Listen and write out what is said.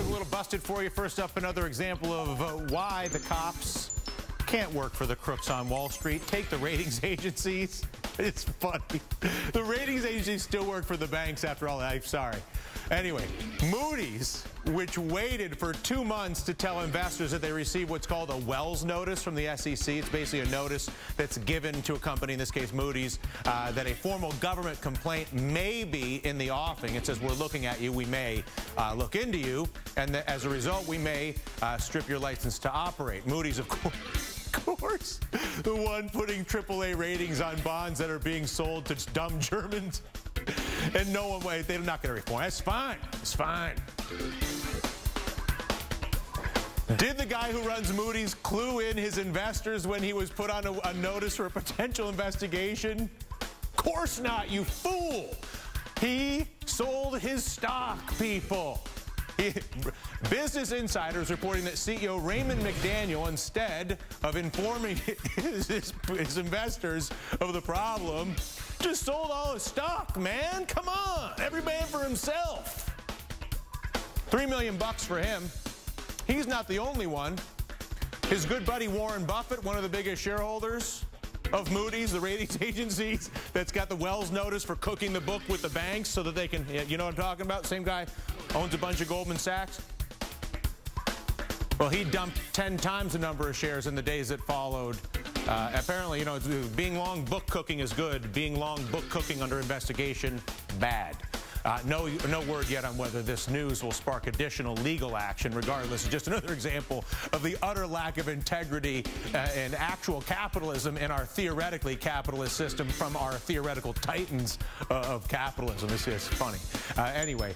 A little busted for you. First up, another example of why the cops can't work for the crooks on Wall Street. Take the ratings agencies. It's funny. The ratings agencies still work for the banks after all that. I'm sorry. Anyway, Moody's, which waited for 2 months to tell investors that they received what's called a Wells notice from the SEC. It's basically a notice that's given to a company, in this case Moody's, that a formal government complaint may be in the offing. It says, we're looking at you. We may look into you. And as a result, we may strip your license to operate. Moody's, of course, the one putting AAA ratings on bonds that are being sold to dumb Germans. And no one, wait, they're not going to reform. That's fine. It's fine. Did the guy who runs Moody's clue in his investors when he was put on a notice for a potential investigation? Of course not, you fool. He sold his stock, people. Business Insider is reporting that CEO Raymond McDaniel, instead of informing his investors of the problem, just sold all his stock, man. Come on. Every man for himself. $3 million for him. He's not the only one. His good buddy Warren Buffett, one of the biggest shareholders of Moody's, the ratings agencies, that's got the Wells notice for cooking the book with the banks so that they can, you know what I'm talking about? Same guy owns a bunch of Goldman Sachs. Well, he dumped 10 times the number of shares in the days that followed. Apparently, you know, being long book cooking is good. Being long book cooking under investigation, bad. No word yet on whether this news will spark additional legal action. Regardless, it's just another example of the utter lack of integrity and actual capitalism in our theoretically capitalist system from our theoretical titans of capitalism. This is funny. Anyway.